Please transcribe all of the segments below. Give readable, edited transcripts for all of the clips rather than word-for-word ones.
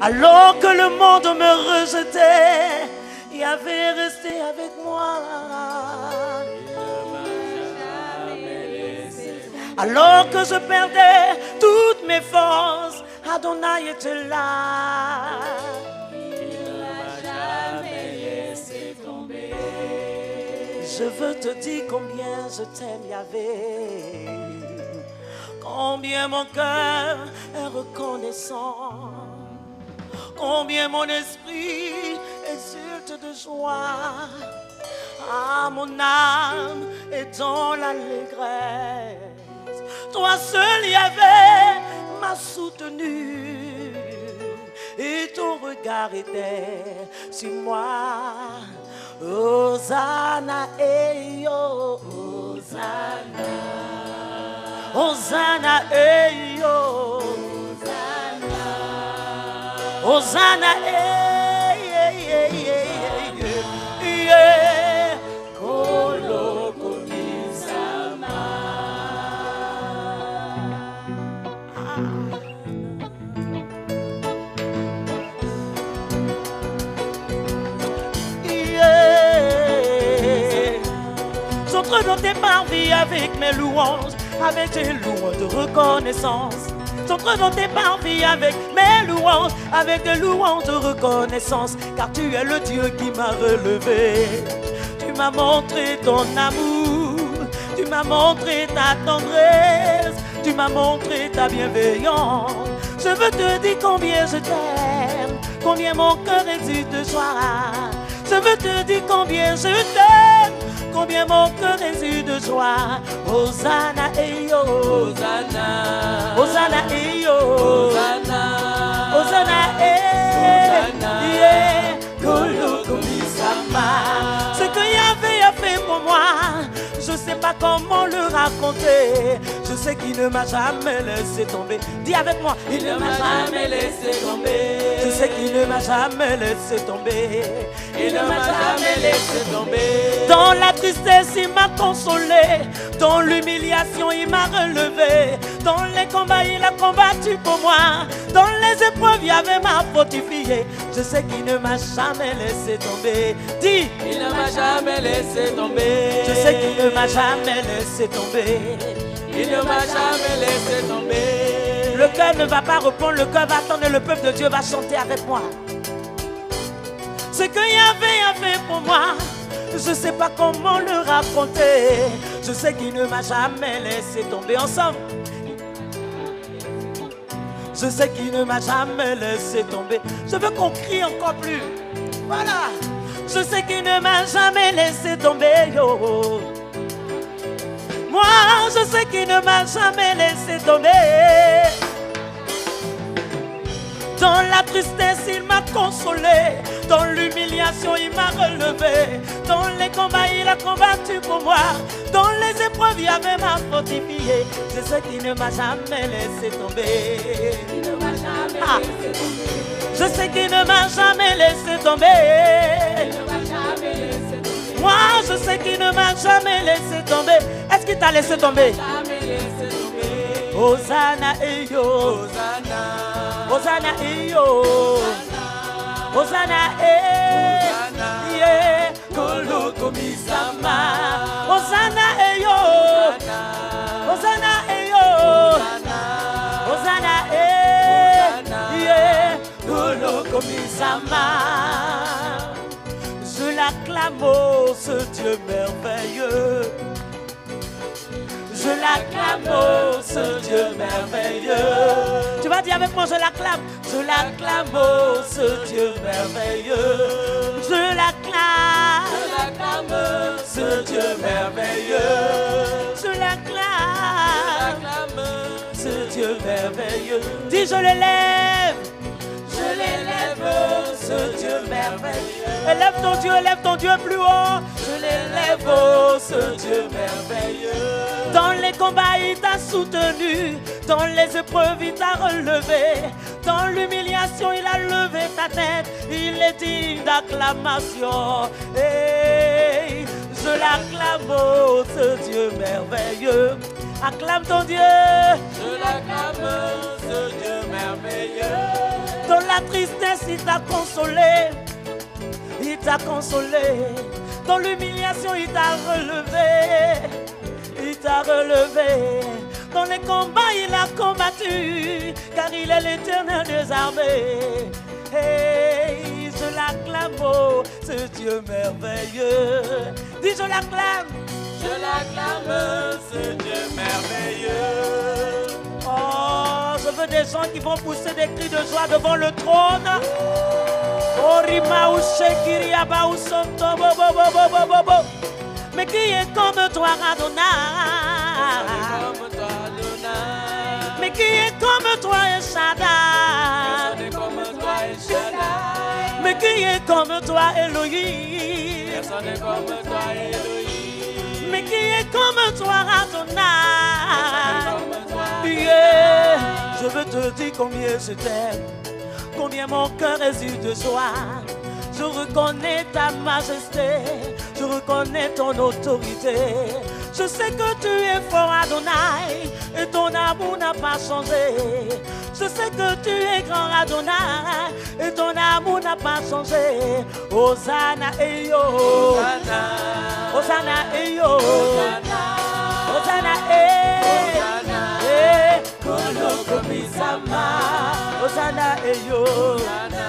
Alors que le monde me rejetait, Yahvé est resté avec moi. Alors que je perdais toutes mes forces, Adonai était là. Je veux te dire combien je t'aime, Yahvé. Combien mon cœur est reconnaissant. Combien mon esprit exulte de joie. Ah, mon âme est dans l'allégresse. Toi seul, Yahvé, m'as soutenu. Et ton regard était sur moi. Hosanna, eh yo, Hosanna. Hosanna, eh yo, Hosanna. Hosanna, Koloko Misama. J'entre dans tes parvis avec mes louanges, avec tes louanges de reconnaissance. J'entre dans tes parvis avec mes louanges, avec des louanges de reconnaissance. Car tu es le Dieu qui m'a relevé. Tu m'as montré ton amour, tu m'as montré ta tendresse, tu m'as montré ta bienveillance. Je veux te dire combien je t'aime, combien mon cœur exulte de joie. Je veux te dire combien je t'aime, combien mon cœur exulte de joie. Hosanna, eh yo, Hosanna, Hosanna, eh yo, Hosanna, Hosanna, eh, yeah, Koloko Misama. Ce que Yahvé a fait pour moi, je sais pas comment le raconter. Je sais qu'il ne m'a jamais laissé tomber. Dis avec moi, il ne m'a jamais laissé tomber. Je sais qu'il ne m'a jamais laissé tomber. Il ne m'a jamais laissé tomber. Dans la tristesse, il m'a consolé. Dans l'humiliation, il m'a relevé. Dans les combats, il a combattu pour moi. Dans les épreuves, Yahvé m'a fortifié. Je sais qu'il ne m'a jamais laissé tomber. Dis, il ne m'a jamais laissé tomber. Je sais qu'il ne m'a jamais laissé tomber. Il ne m'a jamais laissé tomber. Le cœur ne va pas répondre, le cœur va attendre et le peuple de Dieu va chanter avec moi. Ce que Yahvé a fait pour moi, je sais pas comment le raconter. Je sais qu'il ne m'a jamais laissé tomber. Ensemble. Je sais qu'il ne m'a jamais laissé tomber. Je veux qu'on crie encore plus. Voilà. Je sais qu'il ne m'a jamais laissé tomber. Yo. Moi, je sais qu'il ne m'a jamais laissé tomber. Dans la tristesse, il m'a consolé. Dans l'humiliation, il m'a relevé. Dans les combats, il a combattu pour moi. Dans les épreuves, il avait m'a fortifié. Je sais qu'il ne m'a jamais laissé tomber. Il ne m'a jamais laissé tomber. Je sais qu'il ne m'a jamais laissé tomber. Il ne m'a jamais laissé tomber. Moi, je sais qu'il ne m'a jamais laissé tomber. Est-ce qu'il t'a laissé tomber? Jamais laissé tomber. Hosanna, eh yo. Hosanna. Hosanna, eh yo. Hosanna, eh. Yeah. Koloko Misama. Hosanna, eh yo. Hosanna, eh yo. Hosanna, eh. Yeah. Koloko Misama. Je l'acclame, oh, ce Dieu merveilleux. Je l'acclame, oh, ce Dieu merveilleux. Tu vas dire avec moi, je l'acclame. Je l'acclame, oh, ce Dieu merveilleux. Je l'acclame. Je l'acclame, Ce Dieu merveilleux. Je l'acclame. Ce Dieu merveilleux. Dis, je l'élève. Je l'élève, ce Dieu merveilleux. Élève ton Dieu plus haut. Je l'élève, oh, ce Dieu merveilleux. Dans les combats, il t'a soutenu. Dans les épreuves, il t'a relevé. Dans l'humiliation, il a levé ta tête. Il est digne d'acclamation. Hey, je l'acclame, oh, ce Dieu merveilleux. Acclame ton Dieu. Je l'acclame, ce Dieu merveilleux. Dans la tristesse, il t'a consolé. Il t'a consolé. Dans l'humiliation, il t'a relevé. Il t'a relevé. Dans les combats, il a combattu. Car il est l'Éternel des armées. Hey, je l'acclame, oh, ce Dieu merveilleux. Dis, je l'acclame. Je l'acclame, ce Dieu merveilleux. Oh, je veux des gens qui vont pousser des cris de joie devant le trône. Oh, Rima ou Shekiriaba ou Sonto, bo, bo, bo, bo, bo, bo, bo. Mais qui est comme toi, Adonai? Comme toi, Adonai. Mais qui est comme toi, El Shaddai? Personne n'est comme toi, El Shaddai. Mais qui est comme toi, Elohim? Personne n'est comme toi, Elohim. Mais qui est comme toi, Adonai? Comme toi, Yeah. Je veux te dire combien je t'aime, combien mon cœur exulte de joie. Je reconnais ta majesté, je reconnais ton autorité. Je sais que tu es fort, Adonai, et ton amour n'a pas changé. Je sais que tu es grand, Adonai, et ton amour n'a pas changé. Hosanna, Eyo. Hosanna. Hosanna, Eyo. Hosanna. Hosanna, Eyo. Hosanna. Koloko Misama. Hosanna, Eyo. Hosanna.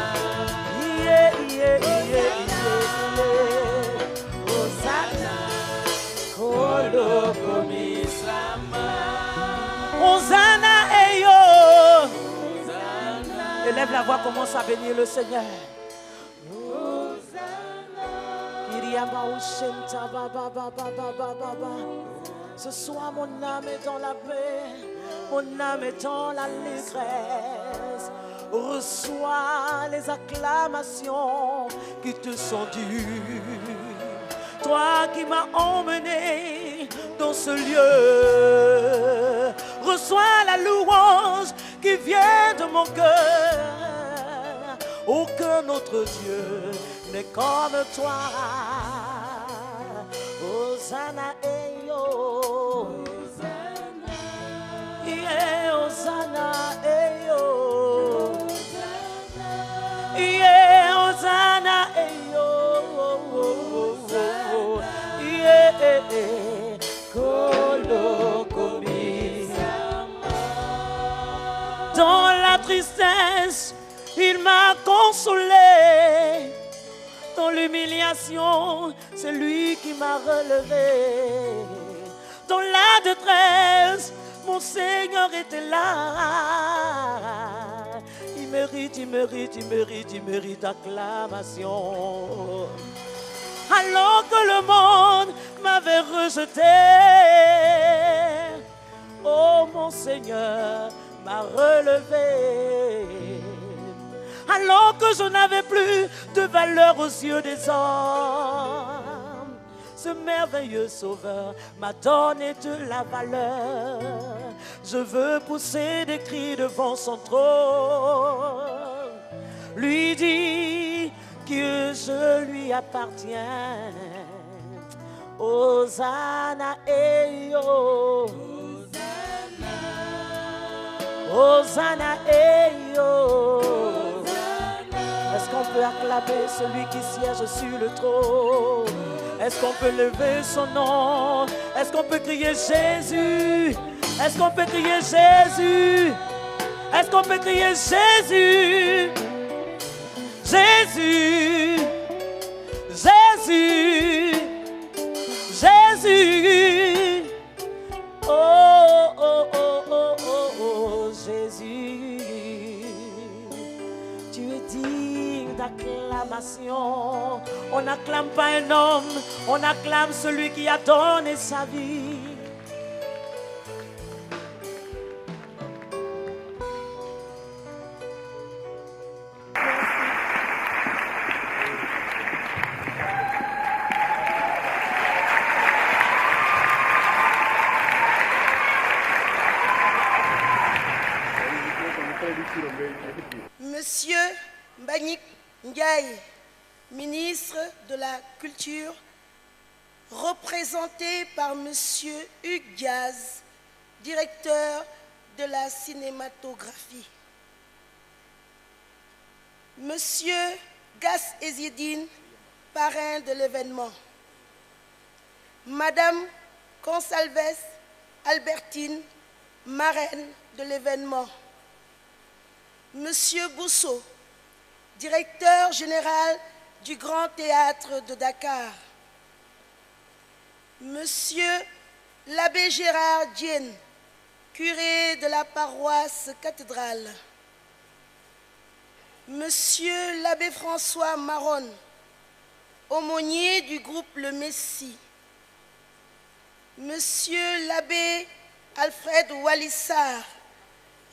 Yeah, yeah, yeah, yeah. Hosanna. Koloko Misama. Hosanna, Eyo. Élève la voix, commence à bénir le Seigneur. Ce soir, mon âme est dans la paix, mon âme est dans l'allégresse. Reçois les acclamations qui te sont dues. Toi qui m'as emmené dans ce lieu, reçois la louange qui vient de mon cœur. Aucun autre Dieu n'est comme toi. Hosanna, Eyo. Yeah, Hosanna, Eyo. Yeah, Hosanna, Eyo. Yeah, Koloko Misama. Dans la tristesse, il m'a consolé. Dans l'humiliation, c'est lui qui m'a relevé. Dans la détresse, mon Seigneur était là. Il mérite, il mérite, il mérite, il mérite acclamation. Alors que le monde m'avait rejeté, oh mon Seigneur m'a relevé. Alors que je n'avais plus de valeur aux yeux des hommes, ce merveilleux sauveur m'a donné de la valeur. Je veux pousser des cris devant son trône, lui dire que je lui appartiens. Hosanna, Eyo. Hosanna, Eyo. Est-ce qu'on peut acclamer celui qui siège sur le trône? Est-ce qu'on peut lever son nom? Est-ce qu'on peut crier Jésus? Est-ce qu'on peut crier Jésus? Est-ce qu'on peut crier Jésus? Jésus, Jésus, Jésus. Oh, oh, oh, oh, oh, oh, Jésus. Tu es digne d'acclamation. On n'acclame pas un homme, on acclame celui qui a donné sa vie. Monsieur Mbagnick Ndiaye, ministre de la Culture, représenté par Monsieur Hugues Diaz, directeur de la cinématographie. Monsieur Gas Ezidine, parrain de l'événement. Madame Consalves Albertine, marraine de l'événement. Monsieur Bousso, directeur général du Grand Théâtre de Dakar. Monsieur l'abbé Gérard Dienne, curé de la paroisse cathédrale. Monsieur l'abbé François Maron, aumônier du groupe Le Messie. Monsieur l'abbé Alfred Walissar,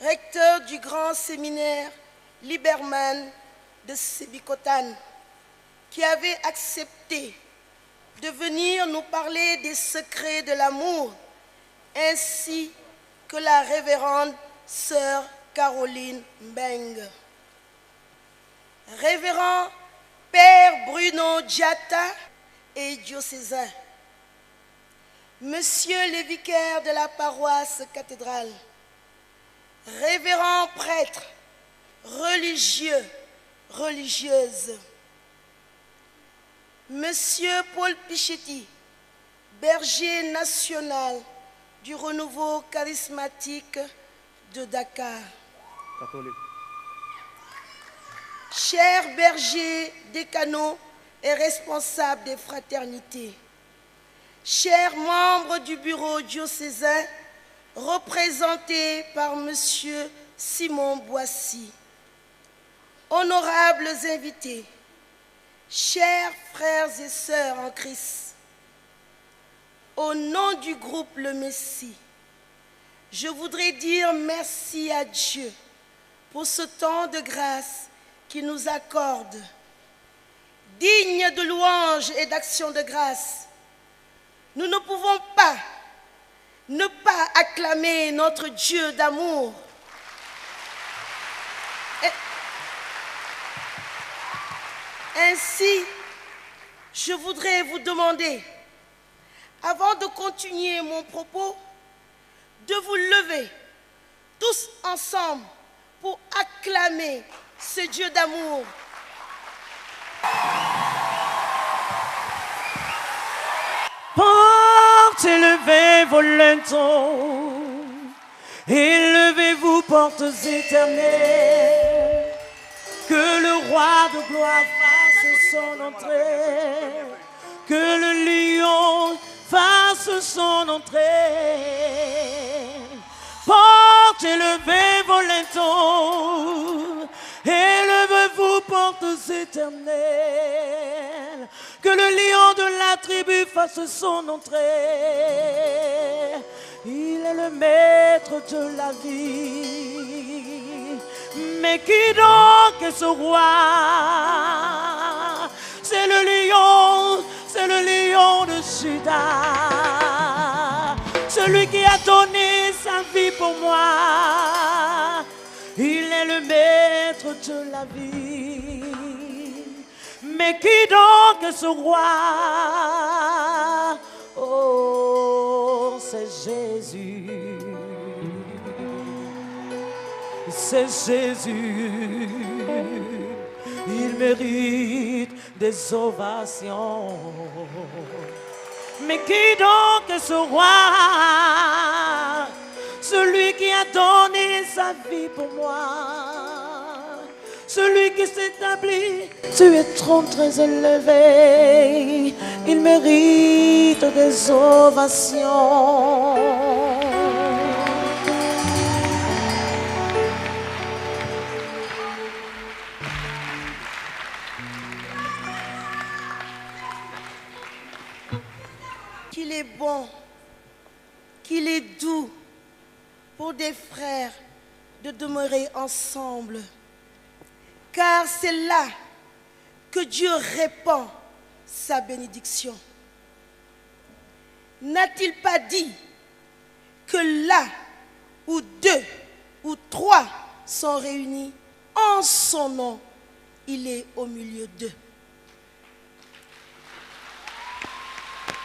recteur du grand séminaire Liberman de Sébikotane, qui avait accepté de venir nous parler des secrets de l'amour, ainsi que la révérende sœur Caroline Mbeng. Révérend Père Bruno Diatta et diocésain. Monsieur le vicaire de la paroisse cathédrale. Révérend prêtre, religieux, religieuses. Monsieur Paul Pichetti, berger national du renouveau charismatique de Dakar. Catholique. Chers bergers des canaux et responsables des fraternités, chers membres du bureau diocésain représentés par Monsieur Simon Boissy, honorables invités, chers frères et sœurs en Christ, au nom du groupe Le Messie, je voudrais dire merci à Dieu pour ce temps de grâce qu'il nous accorde. Digne de louanges et d'actions de grâce, nous ne pouvons pas ne pas acclamer notre Dieu d'amour. Ainsi, je voudrais vous demander, avant de continuer mon propos, de vous lever tous ensemble pour acclamer ce Dieu d'amour. Portez, levez vos linteaux, élevez-vous, portes éternelles, que le roi de gloire fasse son entrée, que le lion fasse son entrée. Portez, levez vos linteaux, élevez-vous, portes éternelles, que le lion de la tribu fasse son entrée. Il est le maître de la vie. Mais qui donc est ce roi? C'est le lion de Juda, celui qui a donné sa vie pour moi. Il est le maître de la vie. Mais qui donc est ce roi? Oh, c'est Jésus. C'est Jésus. Il mérite des ovations. Mais qui donc est ce roi? Celui qui a donné sa vie pour moi. Celui qui s'établit, tu es trop très élevé. Il mérite des ovations. Qu'il est bon, qu'il est doux pour des frères de demeurer ensemble. Car c'est là que Dieu répand sa bénédiction. N'a-t-il pas dit que là où 2 ou 3 sont réunis en son nom, il est au milieu d'eux?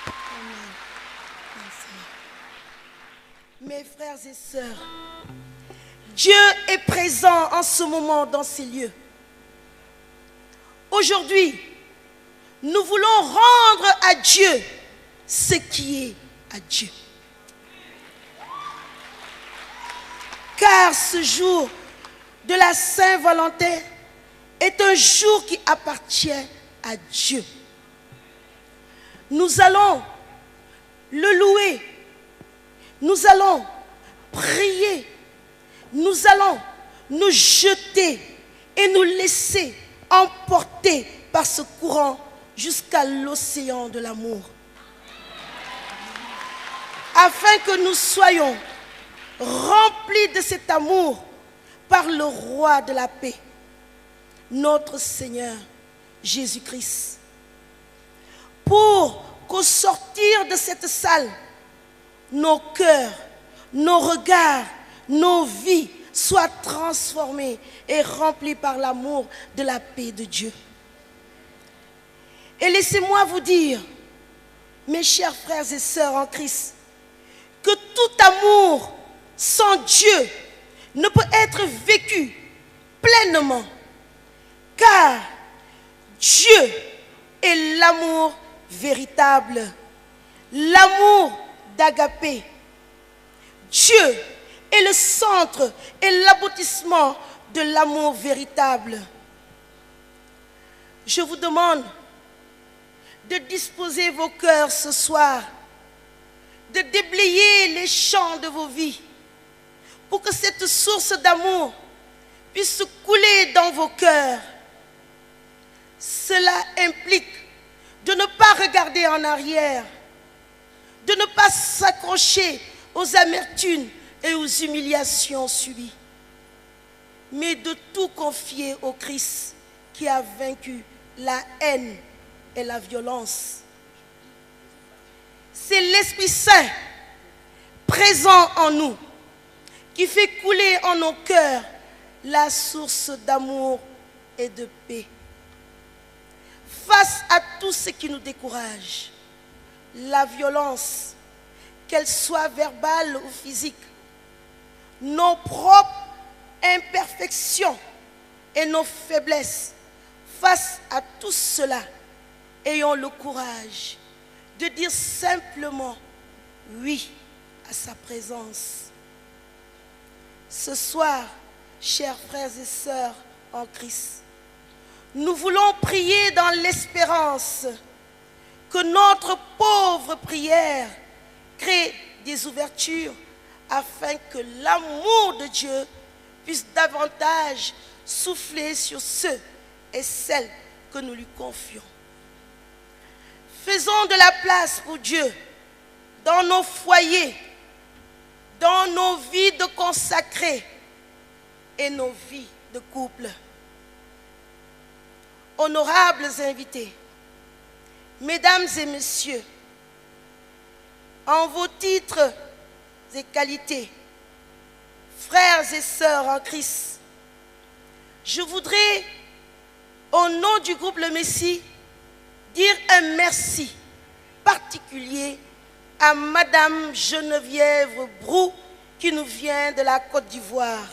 Amen. Mes frères et sœurs, Dieu est présent en ce moment dans ces lieux. Aujourd'hui, nous voulons rendre à Dieu ce qui est à Dieu. Car ce jour de la Saint-Valentin est un jour qui appartient à Dieu. Nous allons le louer, nous allons prier, nous allons nous jeter et nous laisser emporter par ce courant jusqu'à l'océan de l'amour. Afin que nous soyons remplis de cet amour par le roi de la paix, notre Seigneur Jésus-Christ. Pour qu'au sortir de cette salle, nos cœurs, nos regards, nos vies soient transformés et remplis par l'amour de la paix de Dieu. Et laissez-moi vous dire, mes chers frères et sœurs en Christ, que tout amour sans Dieu ne peut être vécu pleinement, car Dieu est l'amour véritable, l'amour d'Agapé. Dieu est le centre et l'aboutissement de l'amour véritable. Je vous demande de disposer vos cœurs ce soir, de déblayer les champs de vos vies, pour que cette source d'amour puisse couler dans vos cœurs. Cela implique de ne pas regarder en arrière, de ne pas s'accrocher aux amertumes et aux humiliations subies, mais de tout confier au Christ qui a vaincu la haine et la violence. C'est l'Esprit Saint présent en nous qui fait couler en nos cœurs la source d'amour et de paix. Face à tout ce qui nous décourage, la violence, qu'elle soit verbale ou physique, nos propres imperfections et nos faiblesses, face à tout cela, ayons le courage de dire simplement oui à sa présence. Ce soir, chers frères et sœurs en Christ, nous voulons prier dans l'espérance que notre pauvre prière crée des ouvertures afin que l'amour de Dieu puisse davantage souffler sur ceux et celles que nous lui confions. Faisons de la place pour Dieu dans nos foyers, dans nos vies de consacrés et nos vies de couple. Honorables invités, mesdames et messieurs, en vos titres et qualités, frères et sœurs en Christ, je voudrais, au nom du groupe Le Messie, dire un merci particulier à Madame Geneviève Brou qui nous vient de la Côte d'Ivoire.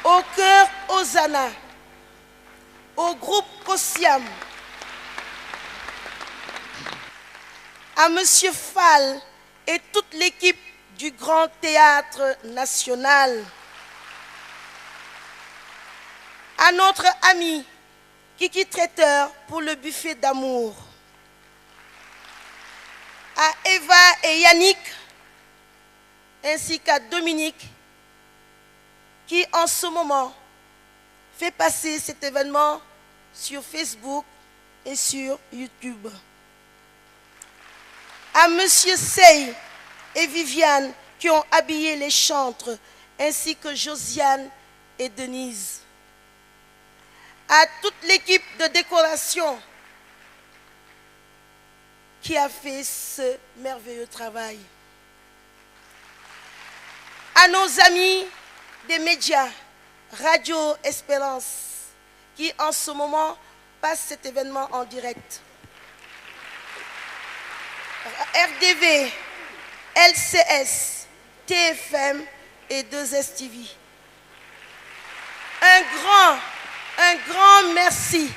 Au cœur Hosanna, au groupe Kosiam, à Monsieur Fall et toute l'équipe du Grand Théâtre National, à notre ami Kiki Traiteur pour le buffet d'amour, à Eva et Yannick, ainsi qu'à Dominique, qui en ce moment fait passer cet événement sur Facebook et sur YouTube. À Monsieur Sey et Viviane qui ont habillé les chantres, ainsi que Josiane et Denise. À toute l'équipe de décoration qui a fait ce merveilleux travail. À nos amis des médias, Radio Espérance, qui en ce moment passent cet événement en direct. RDV, LCS, TFM et 2STV. Un grand merci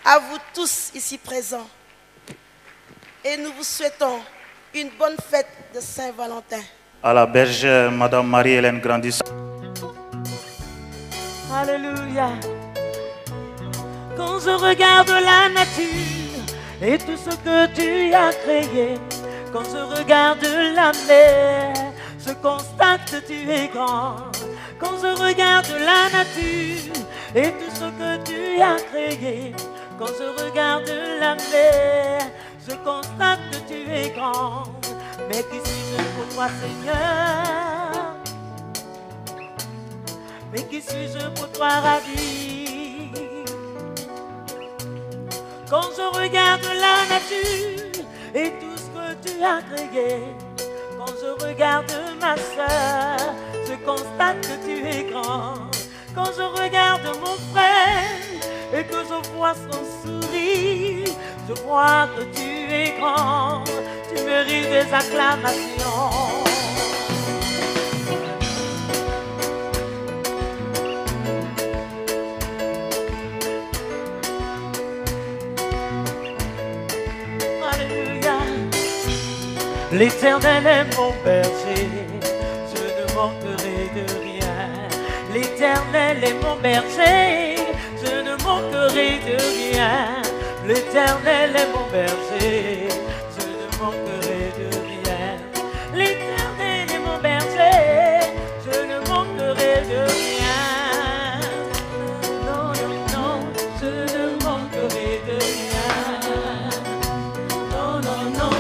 à vous tous ici présents. Et nous vous souhaitons une bonne fête de Saint-Valentin. À la bergère, Madame Marie-Hélène Grandis. Alléluia. Quand je regarde la nature et tout ce que tu as créé, quand je regarde la mer, je constate que tu es grand. Quand je regarde la nature et tout ce que tu as créé, quand je regarde la mer, je constate que tu es grand. Mais qui suis-je pour toi, Seigneur? Mais qui suis-je pour toi, Rabbi? Quand je regarde la nature et tout ce que tu as créé, quand je regarde ma soeur, je constate que tu es grand. Quand je regarde mon frère et que je vois son sourire, je crois que tu es grand. Tu mérites des acclamations. Alléluia. L'Éternel est mon berger, je ne manquerai de rien. L'Éternel est mon berger, je ne manquerai de rien. L'Éternel est mon berger, je ne manquerai de rien. L'Éternel est mon berger, je ne manquerai de rien. Non, non, non, je ne manquerai de rien. Non, non, non,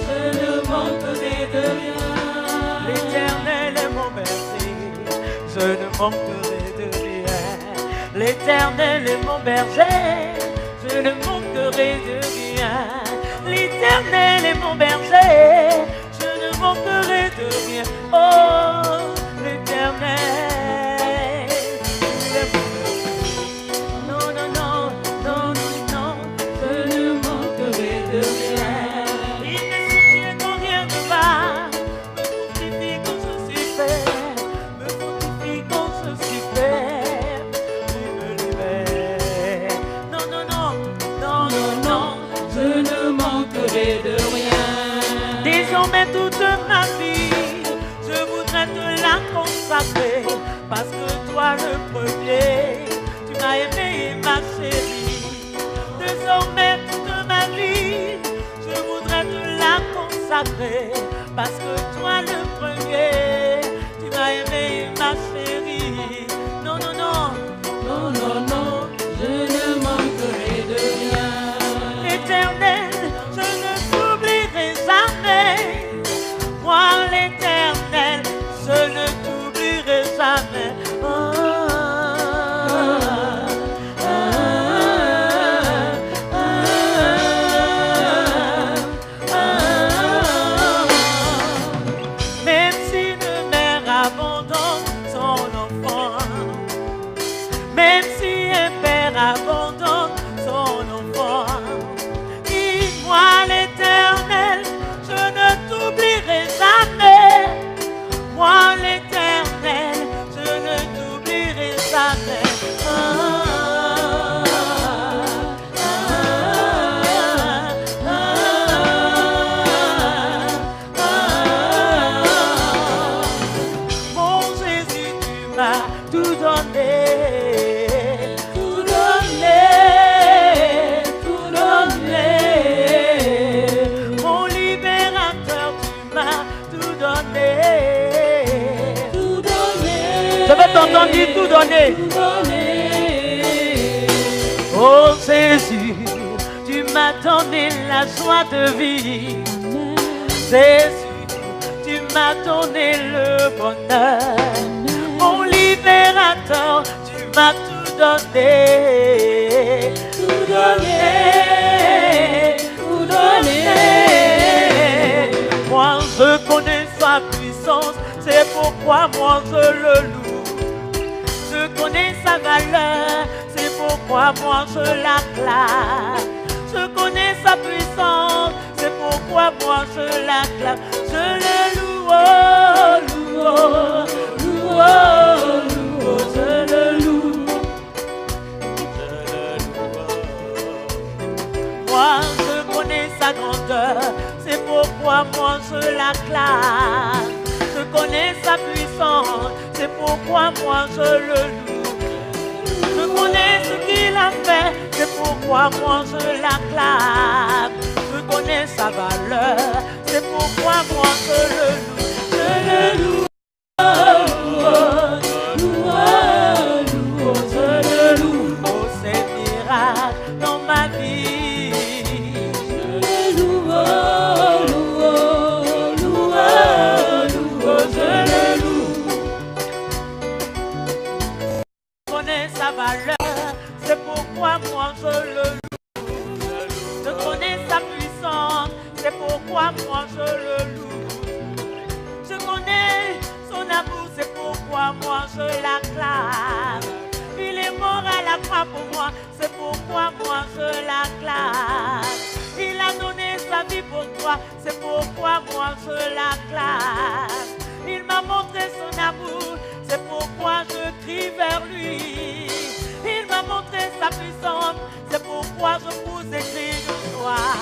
je ne manquerai de rien. L'Éternel est mon berger, je ne manquerai de rien. L'Éternel est mon berger, je ne manquerai de rien. L'Éternel est mon berger, je ne manquerai de rien. Oh, l'Éternel, il est mon berger. Non, non, non, non, non, non, je ne manquerai de rien. Il ne suffit quand rien ne va, me fortifie quand je suis faible, me fortifie quand je suis faible, il me libère. Non, non, non, non, non, non, je ne manquerai de rien. Désormais toute ma vie, je voudrais te la consacrer, parce que toi le premier, tu m'as aimé et ma chérie. Désormais toute ma vie, je voudrais te la consacrer, parce que toi le premier, tu m'as aimé et ma chérie. Non, non, non, non, non, non, je ne manquerai de rien. L'Éternel, je ne t'oublierai jamais. Moi l'Éternel, je ne t'oublierai jamais. Même si une mère abandonne son enfant, même si un père abandonne son enfant, dis-moi l'Éternel, je ne t'oublierai jamais. Moi l'Éternel, je ne t'oublierai jamais. Mon Jésus, tu m'as tout donné, tout donné, tout donné. Mon libérateur, tu m'as tout donné, tout donné. Je vais t'entendre dire tout donné. Tout donné. Oh Jésus, tu m'as donné la joie de vivre. Jésus, tu m'as donné le bonheur. Mon libérateur, tu m'as tout donné. Tout donné, tout donné. Moi je connais sa puissance, c'est pourquoi moi je le loue. Je connais sa valeur, c'est pourquoi moi je l'acclame. Je connais sa puissance, c'est pourquoi moi je l'acclame. Je le loue, oh, loue, oh, loue, pourquoi moi je le loue. Je connais ce qu'il a fait, c'est pourquoi moi je l'acclame. Je connais sa valeur, c'est pourquoi moi je le loue. Je le loue. Dans ma vie, je le loue, je le loue. Je connais sa valeur, c'est pourquoi moi je le loue. Je connais sa puissance, c'est pourquoi moi je le loue. Je connais son amour, c'est pourquoi moi je l'acclame. Il est mort à la croix pour moi, c'est pourquoi moi je l'acclame. Il a donné sa vie pour toi, c'est pourquoi moi je l'acclame. Il m'a montré son amour, c'est pourquoi je crie vers lui. Il m'a montré sa puissance, c'est pourquoi je vous écris de joie.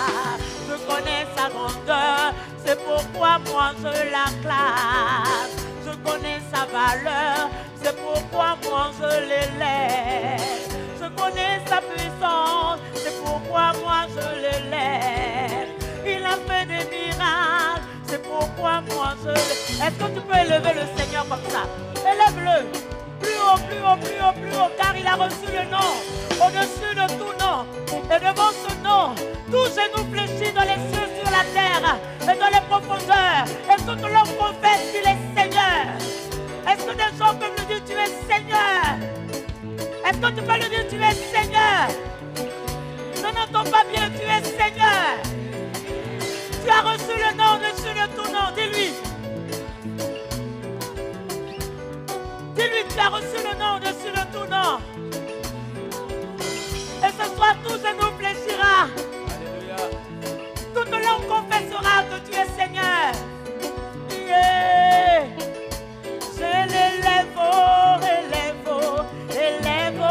Je connais sa grandeur, c'est pourquoi moi je l'acclame. Je connais sa valeur, c'est pourquoi moi je l'élève. Je connais sa puissance, c'est pourquoi moi je l'élève. Il a fait des miracles, c'est pourquoi moi je l'élève. Est-ce que tu peux élever le Seigneur comme ça? Élève-le. Plus haut, plus haut, plus haut, plus haut, car il a reçu le nom, au-dessus de tout nom. Et devant ce nom, tout genou fléchit dans les cieux, sur la terre et dans les profondeurs. Et toute langue confesse qu'il est Seigneur. Est-ce que des gens peuvent lui dire tu es Seigneur? Est-ce que tu peux lui dire tu es Seigneur? Je n'entends pas bien, tu es Seigneur. Tu as reçu le nom au-dessus de tout nom, dis-lui. Dis-lui, tu as reçu le nom au-dessus de tout nom. Et ce soir, tout genou fléchira. Alléluia. Toute langue confessera que tu es Seigneur. Yeah. Je l'élève, élève, élève,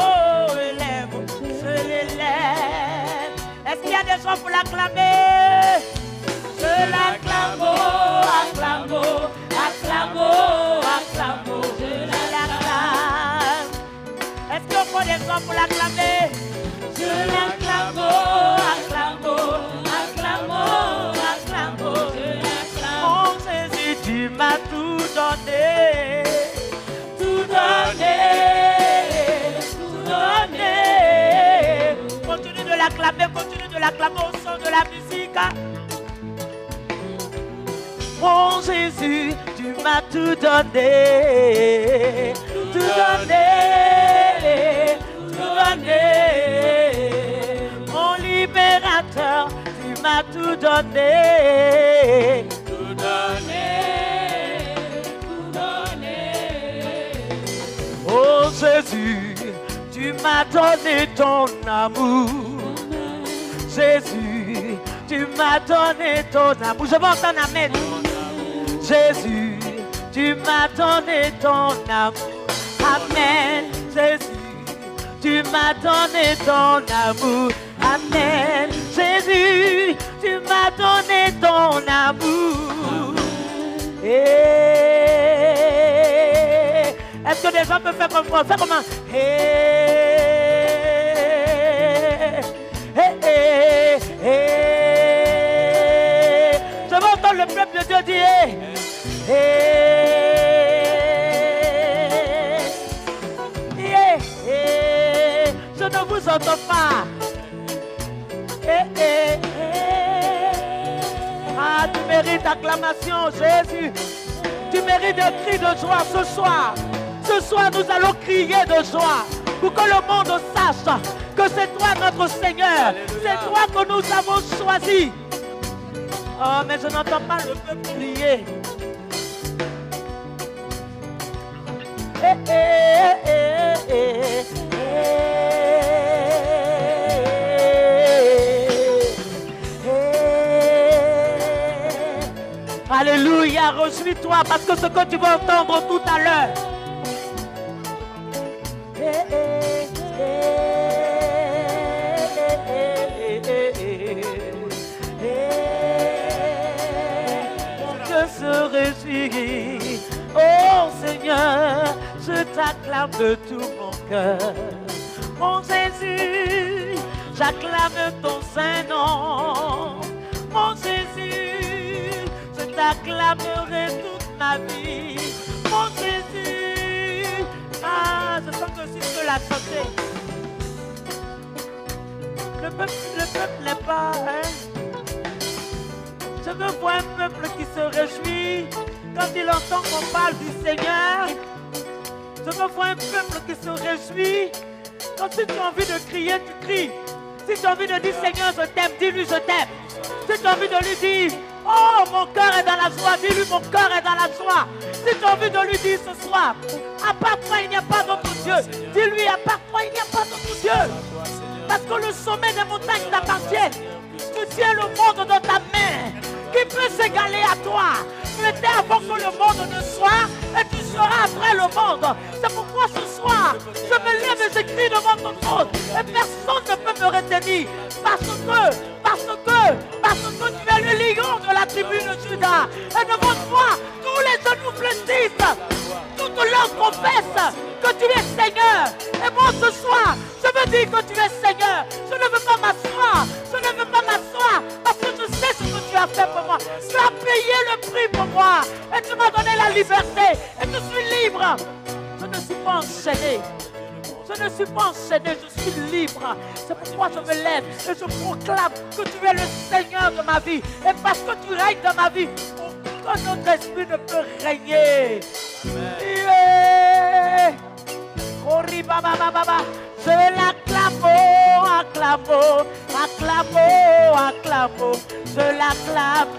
élève. Je l'élève. Est-ce qu'il y a des gens pour l'acclamer? Je l'acclame, acclame, acclame, acclame. Je l'acclame. Est-ce qu'il faut des gens pour l'acclamer? Je l'acclame, acclame, acclame, acclame. Je l'acclame. Oh Jésus, tu m'as tout donné, tout donné, tout donné. Continue de l'acclamer au son de la musique. Oh Jésus, tu m'as tout donné, tout donné, tout donné. Mon libérateur, tu m'as tout donné, tout donné, tout donné. Oh Jésus, tu m'as donné ton amour. Jésus, tu m'as donné ton amour. Je veux entendre amen. Jésus, tu m'as donné ton amour. Amen. Jésus, tu m'as donné ton amour. Amen. Jésus, tu m'as donné ton amour. Est-ce que des gens peuvent faire comme moi? Fais comment? Je veux entendre le peuple de Dieu dire je ne vous entends pas. Ah, tu mérites acclamation, Jésus. Tu mérites un cri de joie ce soir. Ce soir, nous allons crier de joie pour que le monde sache que c'est toi notre Seigneur. C'est toi que nous avons choisi. Oh, mais je n'entends pas le peuple crier. Alléluia, réjouis-toi parce que ce que tu vas entendre tout à l'heure. Mon Dieu se réjouit, oh Seigneur, je t'acclame de tout mon cœur. Mon Jésus, j'acclame ton Saint-Nom. Mon Jésus, je t'acclamerai toute ma vie. Mon Jésus, ah, je sens que je suis seul à chanter. Le peuple n'est pas, hein? Je veux voir un peuple qui se réjouit quand il entend qu'on parle du Seigneur. Je veux voir un peuple qui se réjouit quand si tu as envie de crier, tu cries. Si tu as envie de dire Seigneur, je t'aime, dis-lui je t'aime. Si tu as envie de lui dire, oh mon cœur est dans la joie, dis-lui mon cœur est dans la joie. Si tu as envie de lui dire ce soir, à part toi il n'y a pas d'autre Dieu. Dis-lui, à part toi il n'y a pas d'autre Dieu. Parce que le sommet des montagnes t'appartient. Tu tiens le monde dans ta main. Qui peut s'égaler à toi? Tu étais avant que le monde ne soit et tu seras après le monde. C'est pourquoi ce soir, je me lève et j'écris devant ton trône. Et personne ne peut me retenir. Parce que tu es le lion de la tribu de Juda. Et devant toi, tous les genoux fléchissent. Toute langue confesse que tu es Seigneur. Et moi ce soir, je veux dire que tu es Seigneur. Je ne veux pas m'asseoir. Je ne veux pas m'asseoir parce que je sais ce que tu as fait pour moi. Tu as payé le prix pour moi. Et tu m'as donné la liberté. Et je suis libre. Je ne suis pas enchaîné. Je ne suis pas enchaîné, je suis libre. C'est pourquoi je me lève et je proclame que tu es le Seigneur de ma vie. Et parce que tu règnes dans ma vie, aucun autre esprit ne peut régner. Yeah. Je l'acclame, acclame, acclame, acclame. Je l'acclame.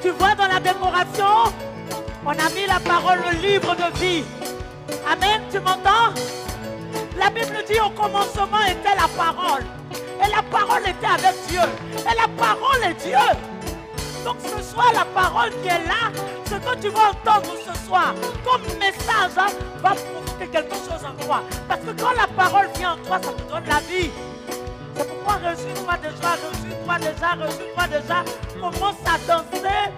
Tu vois dans la décoration, on a mis la parole, le livre de vie. Amen, tu m'entends? La Bible dit au commencement était la parole. Et la parole était avec Dieu. Et la parole est Dieu. Donc ce soir, la parole qui est là, ce que tu vas entendre ce soir, comme message, hein, va provoquer quelque chose en toi. Parce que quand la parole vient en toi, ça te donne la vie. C'est pourquoi réjouis-toi déjà, réjouis-toi déjà, réjouis-toi déjà. Commence à danser.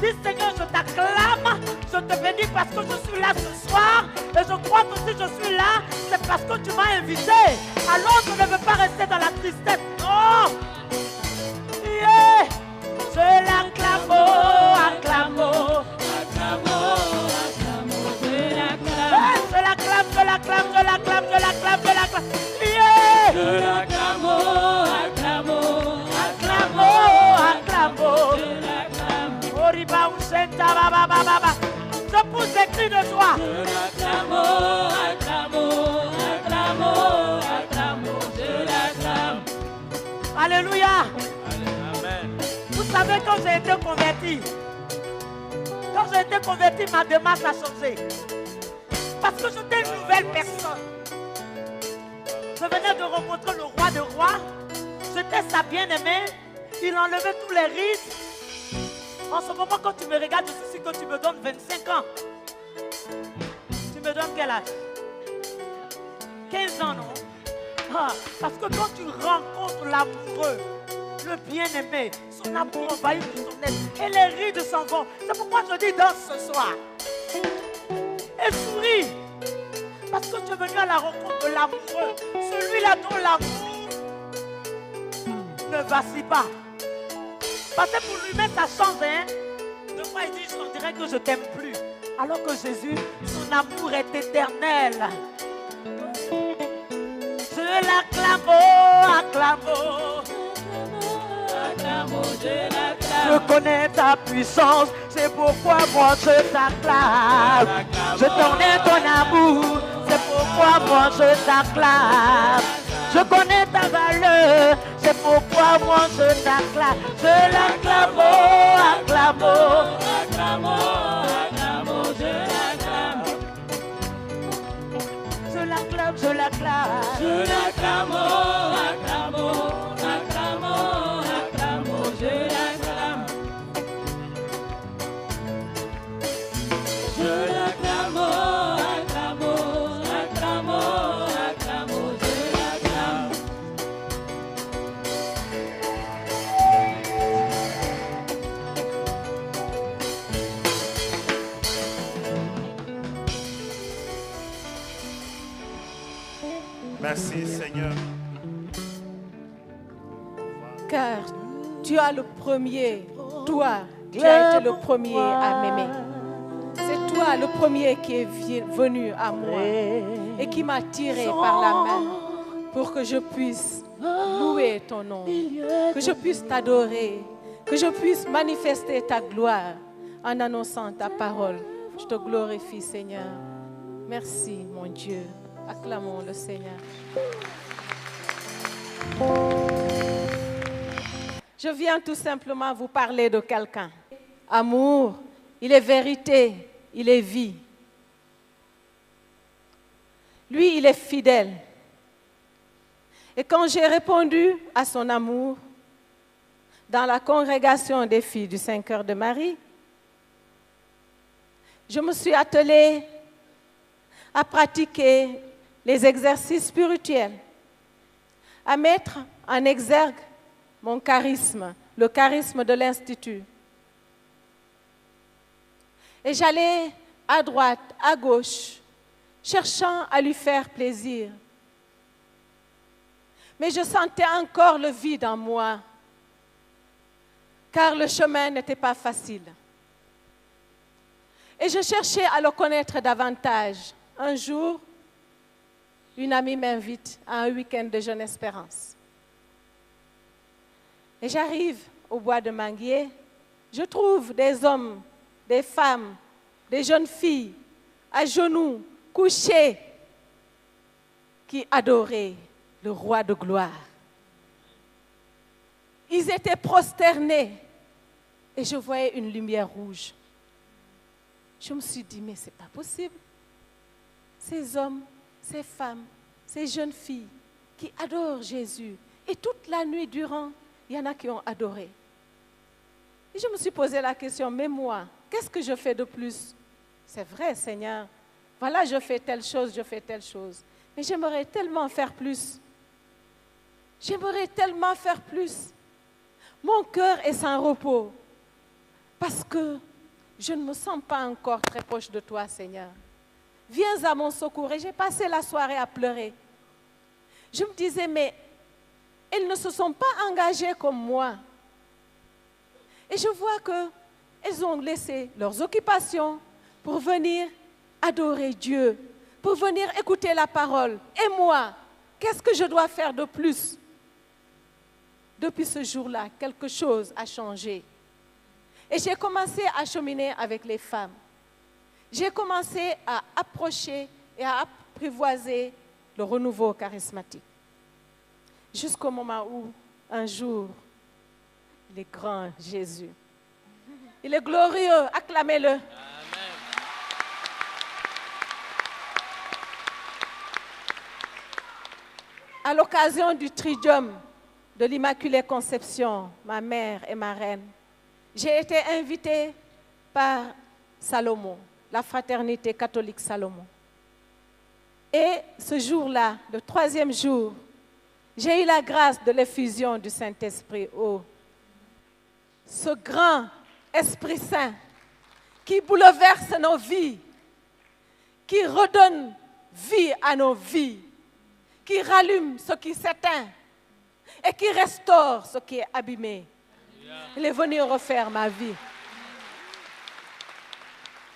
Dis Seigneur, je t'acclame, je te bénis parce que je suis là ce soir. Et je crois que si je suis là, c'est parce que tu m'as invité. Alors je ne veux pas rester dans la tristesse. Non. Yeah. Je l'acclame, acclame, acclame, acclame, je l'acclame, je l'acclame, je l'acclame, je l'acclame, je l'acclame. Yeah. Je l'acclame, acclame, acclame, acclame, je l'acclame. Oriba ou senta baba baba. Je pousse des cris de joie. Je l'acclame, acclame, acclame, acclame, je l'acclame. Alléluia. Vous savez, quand j'ai été converti, ma démarche a changé. Parce que j'étais une nouvelle personne. Je venais de rencontrer le roi des rois. J'étais sa bien-aimée. Il enlevait tous les rides. En ce moment, quand tu me regardes, je suis sûr que tu me donnes 25 ans. Tu me donnes quel âge? 15 ans, non? Ah, parce que quand tu rencontres l'amoureux, le bien-aimé, son amour envahit tout son être et les rides s'en vont. C'est pourquoi je dis danse ce soir. Et souris. Parce que tu es venu à la rencontre de l'amoureux. Celui-là dont l'amour ne vacille pas. Parce que pour lui-même ça change, hein. De fois il dit, on dirait que je t'aime plus. Alors que Jésus, son amour est éternel. Je l'acclame, acclame. Je connais ta puissance, c'est pourquoi moi je t'acclame. Je connais ton amour, c'est pourquoi moi je t'acclame. Je connais ta valeur, c'est pourquoi moi je t'acclame. Je l'acclame, acclame, acclame, acclame, je l'acclame. Je l'acclame, je l'acclame. Je l'acclame, acclame, acclame, acclame, je l'acclame. Merci Seigneur. Car tu as le premier, toi, tu as été le premier à m'aimer. C'est toi le premier qui est venu à moi et qui m'a tiré par la main pour que je puisse louer ton nom, que je puisse t'adorer, que je puisse manifester ta gloire en annonçant ta parole. Je te glorifie, Seigneur. Merci, mon Dieu. Acclamons le Seigneur. Je viens tout simplement vous parler de quelqu'un. Amour, il est vérité, il est vie. Lui, il est fidèle. Et quand j'ai répondu à son amour dans la congrégation des filles du 5 heures de Marie, je me suis attelée à pratiquer les exercices spirituels, à mettre en exergue mon charisme, le charisme de l'Institut. Et j'allais à droite, à gauche, cherchant à lui faire plaisir. Mais je sentais encore le vide en moi, car le chemin n'était pas facile. Et je cherchais à le connaître davantage. Un jour, une amie m'invite à un week-end de Jeune Espérance. Et j'arrive au bois de Manguier, je trouve des hommes, des femmes, des jeunes filles, à genoux, couchés, qui adoraient le roi de gloire. Ils étaient prosternés et je voyais une lumière rouge. Je me suis dit, mais ce n'est pas possible. Ces hommes, ces femmes, ces jeunes filles qui adorent Jésus, et toute la nuit durant, il y en a qui ont adoré. Et je me suis posé la question, mais moi, qu'est-ce que je fais de plus? C'est vrai, Seigneur. Voilà, je fais telle chose, je fais telle chose. Mais j'aimerais tellement faire plus. J'aimerais tellement faire plus. Mon cœur est sans repos. Parce que je ne me sens pas encore très proche de toi, Seigneur. Viens à mon secours. Et j'ai passé la soirée à pleurer. Je me disais, mais elles ne se sont pas engagées comme moi. Et je vois qu'elles ont laissé leurs occupations pour venir adorer Dieu, pour venir écouter la parole. Et moi, qu'est-ce que je dois faire de plus? Depuis ce jour-là, quelque chose a changé. Et j'ai commencé à cheminer avec les femmes. J'ai commencé à approcher et à apprivoiser le renouveau charismatique. Jusqu'au moment où, un jour, il est grand, Jésus. Il est glorieux, acclamez-le. Amen. À l'occasion du Triduum de l'Immaculée Conception, ma mère et ma reine, j'ai été invitée par Salomon, la fraternité catholique Salomon. Et ce jour-là, le 3e jour, j'ai eu la grâce de l'effusion du Saint-Esprit. Oh, ce grand Esprit Saint qui bouleverse nos vies, qui redonne vie à nos vies, qui rallume ce qui s'éteint et qui restaure ce qui est abîmé. Il est venu refaire ma vie.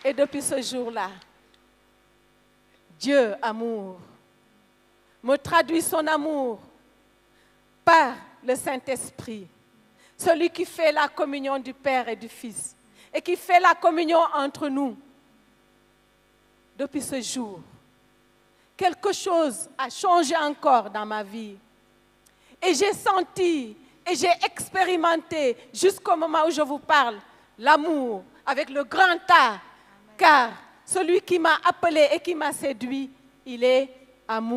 Et depuis ce jour-là, Dieu, amour, me traduit son amour par le Saint-Esprit, celui qui fait la communion du Père et du Fils, et qui fait la communion entre nous. Depuis ce jour, quelque chose a changé encore dans ma vie. Et j'ai senti et j'ai expérimenté jusqu'au moment où je vous parle l'amour avec le grand A, car celui qui m'a appelé et qui m'a séduit, il est amour.